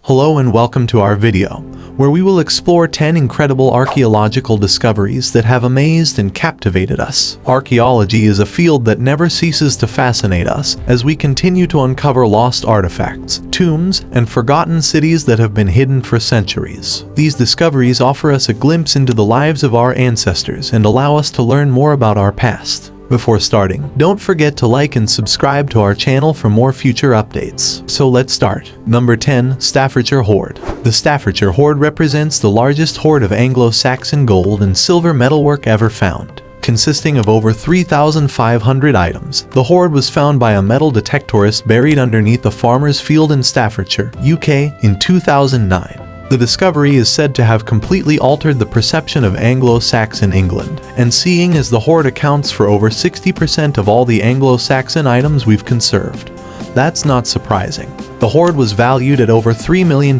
Hello and welcome to our video, where we will explore 10 incredible archaeological discoveries that have amazed and captivated us. Archaeology is a field that never ceases to fascinate us as we continue to uncover lost artifacts, tombs, and forgotten cities that have been hidden for centuries. These discoveries offer us a glimpse into the lives of our ancestors and allow us to learn more about our past. Before starting, don't forget to like and subscribe to our channel for more future updates. So let's start. Number 10. Staffordshire Hoard. The Staffordshire Hoard represents the largest hoard of Anglo-Saxon gold and silver metalwork ever found. Consisting of over 3,500 items, the hoard was found by a metal detectorist buried underneath a farmer's field in Staffordshire, UK, in 2009. The discovery is said to have completely altered the perception of Anglo-Saxon England, and seeing as the hoard accounts for over 60% of all the Anglo-Saxon items we've conserved. That's not surprising. The hoard was valued at over £3 million.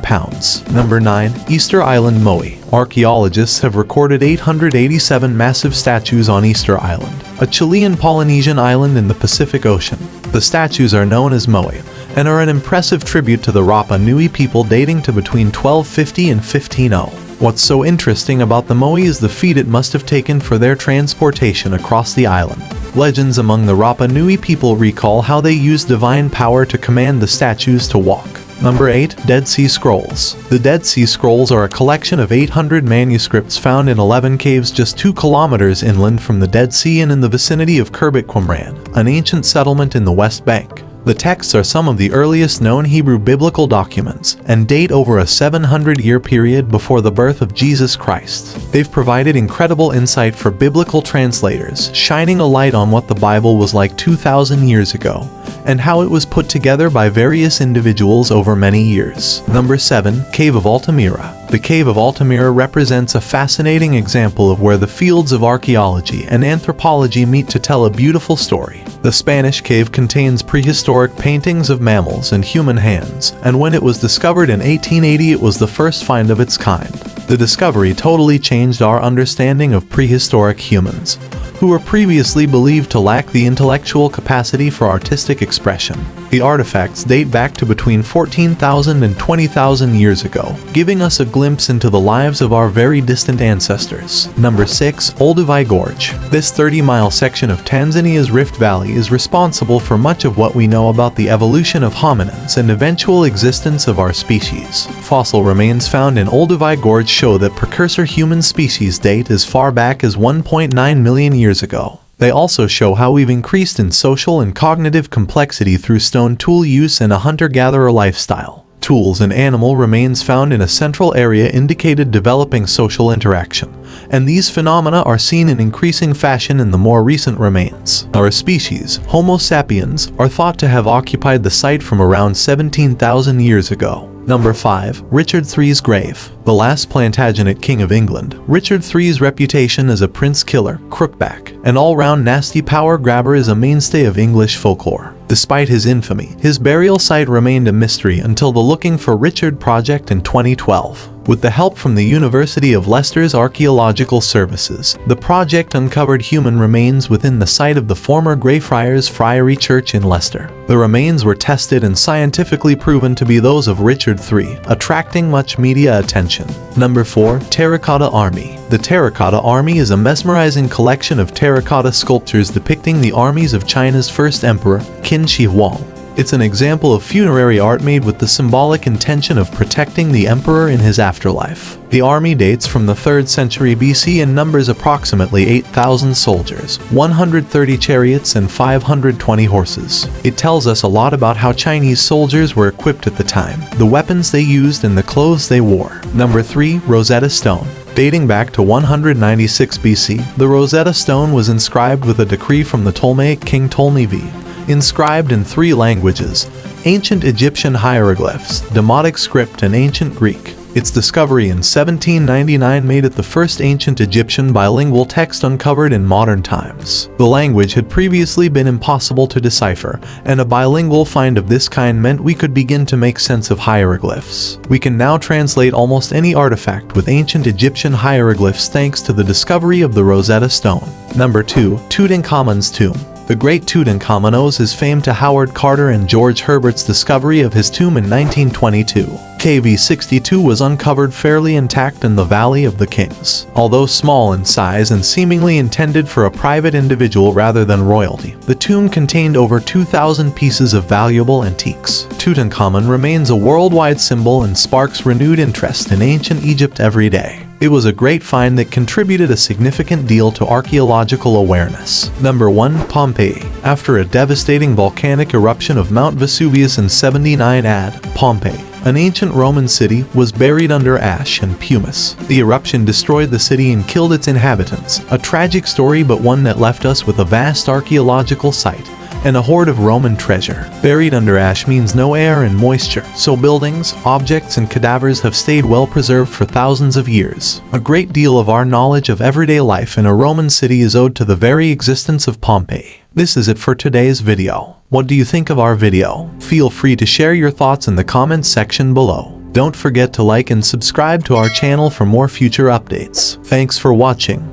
Number 9. Easter Island Moai. Archaeologists have recorded 887 massive statues on Easter Island, a Chilean Polynesian island in the Pacific Ocean. The statues are known as Moai, and are an impressive tribute to the Rapa Nui people dating to between 1250 and 1500. What's so interesting about the Moai is the feat it must have taken for their transportation across the island. Legends among the Rapa Nui people recall how they used divine power to command the statues to walk. Number 8. Dead Sea Scrolls. The Dead Sea Scrolls are a collection of 800 manuscripts found in 11 caves just 2 kilometers inland from the Dead Sea and in the vicinity of Khirbet Qumran, an ancient settlement in the West Bank. The texts are some of the earliest known Hebrew biblical documents and date over a 700-year period before the birth of Jesus Christ. They've provided incredible insight for biblical translators, shining a light on what the Bible was like 2,000 years ago and how it was put together by various individuals over many years. Number 7. Cave of Altamira. The Cave of Altamira represents a fascinating example of where the fields of archaeology and anthropology meet to tell a beautiful story. The Spanish cave contains prehistoric paintings of mammals and human hands, and when it was discovered in 1880 it was the first find of its kind. The discovery totally changed our understanding of prehistoric humans, who were previously believed to lack the intellectual capacity for artistic expression. The artifacts date back to between 14,000 and 20,000 years ago, giving us a glimpse into the lives of our very distant ancestors. Number 6. Olduvai Gorge. This 30-mile section of Tanzania's Rift Valley is responsible for much of what we know about the evolution of hominins and eventual existence of our species. Fossil remains found in Olduvai Gorge show that precursor human species date as far back as 1.9 million years ago. They also show how we've increased in social and cognitive complexity through stone tool use and a hunter-gatherer lifestyle. Tools and animal remains found in a central area indicated developing social interaction, and these phenomena are seen in increasing fashion in the more recent remains. Our species, Homo sapiens, are thought to have occupied the site from around 17,000 years ago. Number 5. Richard III's grave. The last Plantagenet king of England, Richard III's reputation as a prince killer, crookback, and all-round nasty power grabber is a mainstay of English folklore. Despite his infamy, his burial site remained a mystery until the Looking for Richard project in 2012. With the help from the University of Leicester's Archaeological Services, the project uncovered human remains within the site of the former Greyfriars Friary Church in Leicester. The remains were tested and scientifically proven to be those of Richard III, attracting much media attention. Number 4. Terracotta Army. The Terracotta Army is a mesmerizing collection of terracotta sculptures depicting the armies of China's first emperor, Qin Shi Huang. It's an example of funerary art made with the symbolic intention of protecting the emperor in his afterlife. The army dates from the 3rd century BC and numbers approximately 8,000 soldiers, 130 chariots, and 520 horses. It tells us a lot about how Chinese soldiers were equipped at the time, the weapons they used, and the clothes they wore. Number 3. Rosetta Stone. Dating back to 196 BC, the Rosetta Stone was inscribed with a decree from the Ptolemaic king Ptolemy V. Inscribed in 3 languages: Ancient Egyptian hieroglyphs, Demotic script, and Ancient Greek. Its discovery in 1799 made it the first ancient Egyptian bilingual text uncovered in modern times. The language had previously been impossible to decipher, and a bilingual find of this kind meant we could begin to make sense of hieroglyphs. We can now translate almost any artifact with ancient Egyptian hieroglyphs thanks to the discovery of the Rosetta Stone. Number 2. Tutankhamun's tomb. The great Tutankhamun owes his fame to Howard Carter and George Herbert's discovery of his tomb in 1922. KV-62 was uncovered fairly intact in the Valley of the Kings. Although small in size and seemingly intended for a private individual rather than royalty, the tomb contained over 2,000 pieces of valuable antiques. Tutankhamun remains a worldwide symbol and sparks renewed interest in ancient Egypt every day. It was a great find that contributed a significant deal to archaeological awareness. Number 1. Pompeii. After a devastating volcanic eruption of Mount Vesuvius in 79 AD, Pompeii, an ancient Roman city, was buried under ash and pumice. The eruption destroyed the city and killed its inhabitants. A tragic story, but one that left us with a vast archaeological site and a hoard of Roman treasure. Buried under ash means no air and moisture, so buildings, objects, and cadavers have stayed well preserved for thousands of years. A great deal of our knowledge of everyday life in a Roman city is owed to the very existence of Pompeii. This is it for today's video. What do you think of our video? Feel free to share your thoughts in the comments section below. Don't forget to like and subscribe to our channel for more future updates. Thanks for watching.